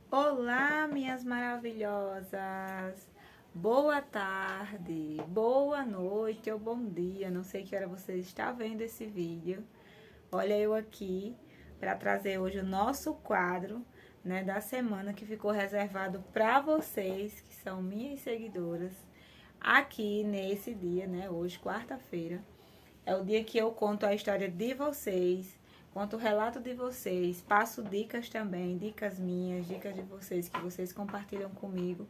Olá, minhas maravilhosas! Boa tarde, boa noite ou bom dia, não sei que hora você está vendo esse vídeo. Olha eu aqui para trazer hoje o nosso quadro, né, da semana que ficou reservado para vocês, que são minhas seguidoras, aqui nesse dia, né, hoje, quarta-feira. É o dia que eu conto a história de vocês, conto o relato de vocês, passo dicas também, dicas minhas, dicas de vocês que vocês compartilham comigo.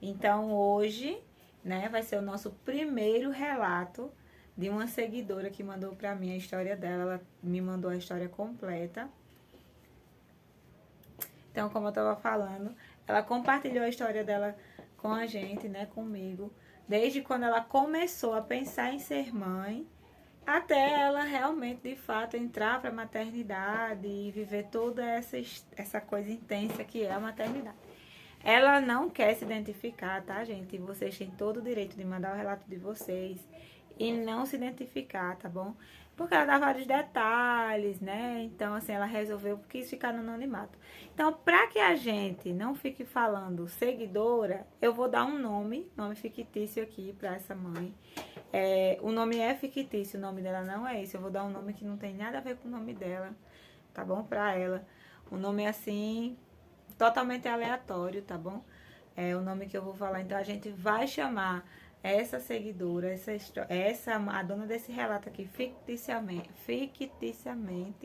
Então hoje, né, vai ser o nosso primeiro relato de uma seguidora que mandou para mim a história dela, ela me mandou a história completa. Então, como eu estava falando, ela compartilhou a história dela com a gente, né, comigo, desde quando ela começou a pensar em ser mãe até ela realmente, de fato, entrar para a maternidade e viver toda essa coisa intensa que é a maternidade. Ela não quer se identificar, tá, gente? E vocês têm todo o direito de mandar o relato de vocês e não se identificar, tá bom? Porque ela dá vários detalhes, né? Então, assim, ela resolveu, quis ficar no anonimato. Então, para que a gente não fique falando seguidora, eu vou dar um nome fictício aqui para essa mãe. O nome é fictício, o nome dela não é esse. Eu vou dar um nome que não tem nada a ver com o nome dela, tá bom? Pra ela. O nome é assim, totalmente aleatório, tá bom? É o nome que eu vou falar. Então a gente vai chamar essa seguidora, a dona desse relato aqui, ficticiamente,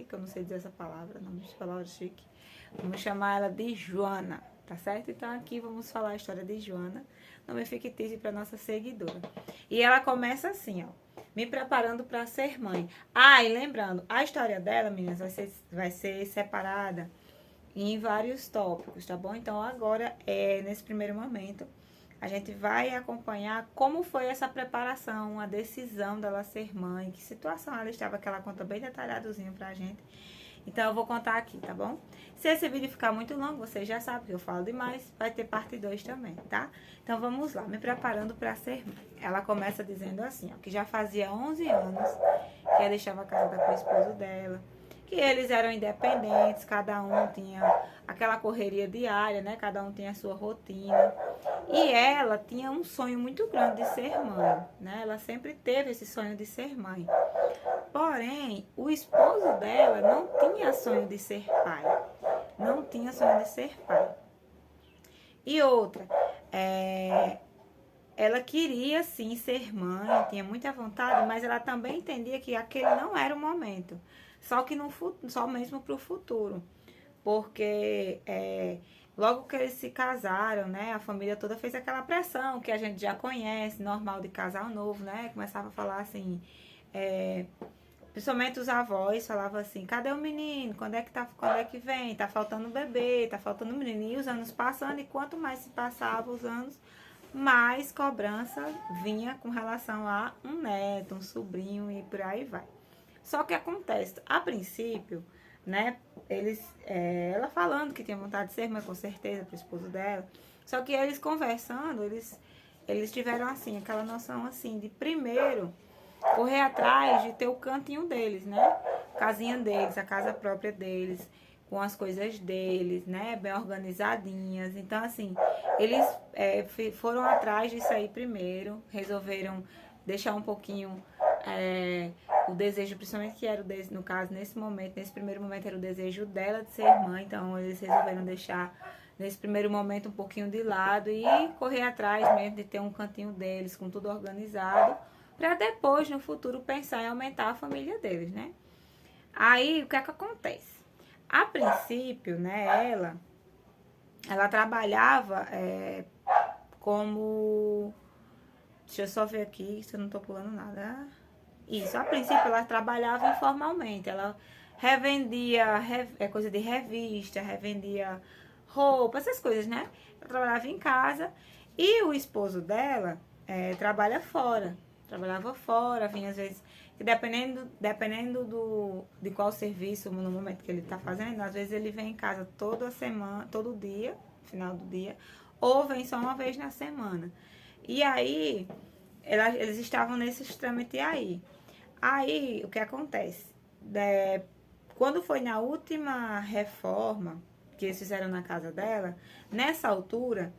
que eu não sei dizer essa palavra, não de palavra chique. Vamos chamar ela de Joana, tá certo? Então aqui vamos falar a história de Joana, nome fictício para nossa seguidora. E ela começa assim, ó, me preparando para ser mãe. Ah, e lembrando, a história dela, meninas, vai ser separada em vários tópicos, tá bom? Então agora, nesse primeiro momento, a gente vai acompanhar como foi essa preparação, a decisão dela ser mãe, que situação ela estava, que ela conta bem detalhadozinho pra gente. Então eu vou contar aqui, tá bom? Se esse vídeo ficar muito longo, vocês já sabem que eu falo demais, vai ter parte 2 também, tá? Então vamos lá, me preparando para ser mãe. Ela começa dizendo assim, ó, que já fazia 11 anos que ela estava casada com o esposo dela, que eles eram independentes, cada um tinha aquela correria diária, né? Cada um tinha a sua rotina. E ela tinha um sonho muito grande de ser mãe, né? Ela sempre teve esse sonho de ser mãe. Porém, o esposo dela não tinha sonho de ser pai. Não tinha sonho de ser pai. E outra, ela queria sim ser mãe, tinha muita vontade, mas ela também entendia que aquele não era o momento. Só que só mesmo para o futuro. Porque logo que eles se casaram, né? A família toda fez aquela pressão que a gente já conhece, normal de casal novo, né? Começava a falar assim. Principalmente os avós falavam assim, cadê o menino? Quando é que vem? Tá faltando um bebê, tá faltando um menino. E os anos passando, e quanto mais se passavam os anos, mais cobrança vinha com relação a um neto, um sobrinho e por aí vai. Só que acontece, a princípio, né, ela falando que tinha vontade de ser mãe, com certeza, pro esposo dela. Só que eles conversando, eles tiveram assim, aquela noção assim, de primeiro correr atrás de ter o cantinho deles, né? A casinha deles, a casa própria deles, com as coisas deles, né? Bem organizadinhas. Então, assim, eles foram atrás disso aí primeiro, resolveram deixar um pouquinho o desejo, principalmente que era no caso, nesse momento, nesse primeiro momento era o desejo dela de ser mãe, então eles resolveram deixar nesse primeiro momento um pouquinho de lado e correr atrás mesmo de ter um cantinho deles com tudo organizado, para depois, no futuro, pensar em aumentar a família deles, né? Aí, o que é que acontece? A princípio, né, ela trabalhava como... Deixa eu só ver aqui se eu não tô pulando nada. Isso, a princípio ela trabalhava informalmente, ela revendia coisa de revista, revendia roupa, essas coisas, né? Ela trabalhava em casa e o esposo dela trabalhava fora, vinha às vezes, que dependendo de qual serviço no momento que ele tá fazendo, às vezes ele vem em casa toda semana, todo dia, final do dia, ou vem só uma vez na semana. E aí, eles estavam nesse trâmite aí. O que acontece? Quando foi na última reforma, que eles fizeram na casa dela, nessa altura,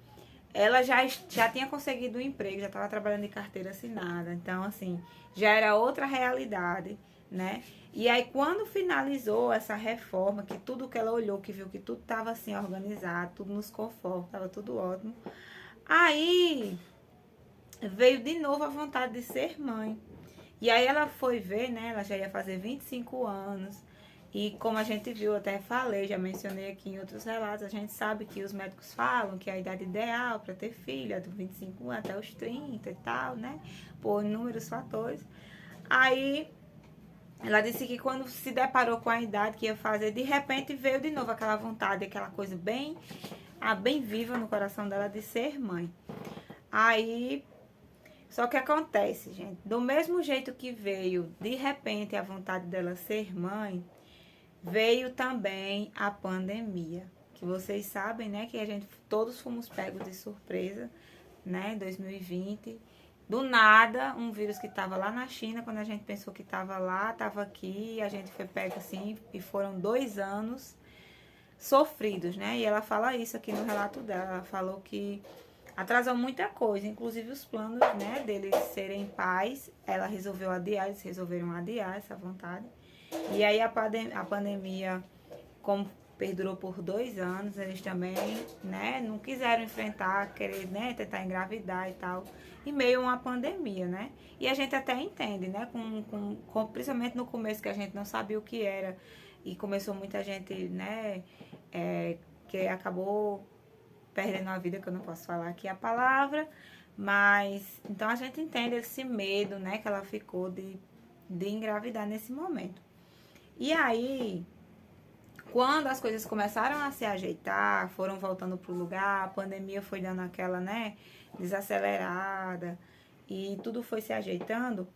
ela já tinha conseguido um emprego, já estava trabalhando de carteira assinada. Então, assim, já era outra realidade, né? E aí, quando finalizou essa reforma, que tudo que ela olhou, que viu que tudo estava assim organizado, tudo nos confortos, estava tudo ótimo. Aí veio de novo a vontade de ser mãe. E aí ela foi ver, né? Ela já ia fazer 25 anos. E como a gente viu, até falei, já mencionei aqui em outros relatos, a gente sabe que os médicos falam que a idade ideal para ter filho é de 25 até os 30 e tal, né? Por inúmeros fatores. Aí ela disse que quando se deparou com a idade que ia fazer, de repente veio de novo aquela vontade, aquela coisa bem viva no coração dela de ser mãe. Aí, só que acontece, gente, do mesmo jeito que veio de repente a vontade dela ser mãe, veio também a pandemia, que vocês sabem, né, que a gente todos fomos pegos de surpresa, né, em 2020. Do nada, um vírus que estava lá na China, quando a gente pensou que estava lá, estava aqui, e a gente foi pego assim, e foram 2 anos sofridos, né? E ela fala isso aqui no relato dela, ela falou que atrasou muita coisa, inclusive os planos, né, deles serem pais, ela resolveu adiar, eles resolveram adiar essa vontade. E aí a pandemia, como perdurou por 2 anos, eles também, né, não quiseram enfrentar, querer, né, tentar engravidar e tal, em meio a uma pandemia, né? E a gente até entende, né, principalmente no começo que a gente não sabia o que era e começou muita gente, né, que acabou perdendo a vida, que eu não posso falar aqui a palavra, mas então a gente entende esse medo, né, que ela ficou de engravidar nesse momento. E aí, quando as coisas começaram a se ajeitar, foram voltando pro lugar, a pandemia foi dando aquela, né, desacelerada e tudo foi se ajeitando,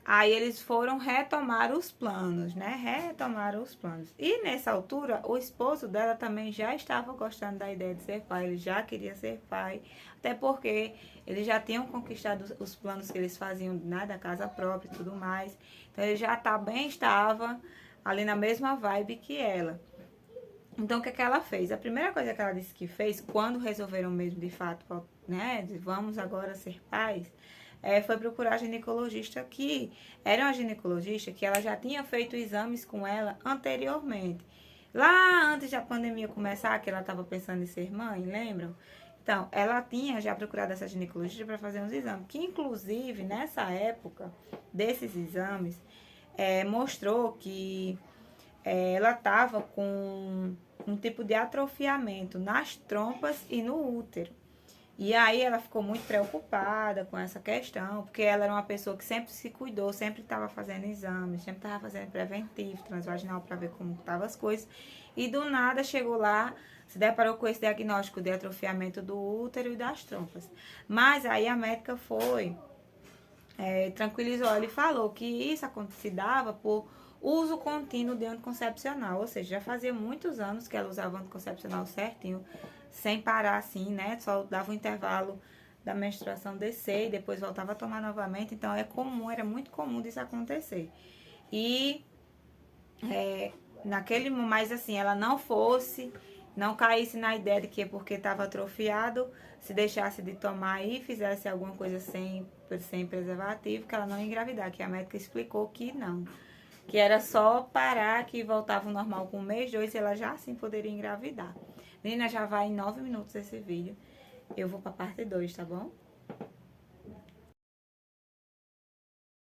aí eles foram retomar os planos, né, retomaram os planos. E nessa altura, o esposo dela também já estava gostando da ideia de ser pai, ele já queria ser pai, até porque eles já tinham conquistado os planos que eles faziam, né, da casa própria e tudo mais. Então ele já estava ali na mesma vibe que ela. Então, o que ela fez? A primeira coisa que ela disse que fez, quando resolveram mesmo, de fato, né, de vamos agora ser pais, foi procurar a ginecologista, que era uma ginecologista que ela já tinha feito exames com ela anteriormente. Lá antes da pandemia começar, que ela estava pensando em ser mãe, lembram? Então, ela tinha já procurado essa ginecologista para fazer uns exames, que inclusive, nessa época desses exames, mostrou que ela estava com um tipo de atrofiamento nas trompas e no útero. E aí ela ficou muito preocupada com essa questão, porque ela era uma pessoa que sempre se cuidou, sempre estava fazendo exames, sempre estava fazendo preventivo, transvaginal, para ver como estavam as coisas. E do nada chegou lá, se deparou com esse diagnóstico de atrofiamento do útero e das trompas. Mas aí a médica tranquilizou ela e falou que isso se dava por uso contínuo de anticoncepcional, ou seja, já fazia muitos anos que ela usava anticoncepcional certinho, sem parar assim, né? Só dava um intervalo da menstruação descer e depois voltava a tomar novamente. Então era muito comum disso acontecer. E mas assim, ela não caísse na ideia de que porque estava atrofiado, se deixasse de tomar e fizesse alguma coisa sem preservativo, que ela não ia engravidar, que a médica explicou que não. Que era só parar, que voltava ao normal com 1 mês, 2, e ela já assim poderia engravidar. Menina, já vai em 9 minutos esse vídeo. Eu vou pra parte 2, tá bom?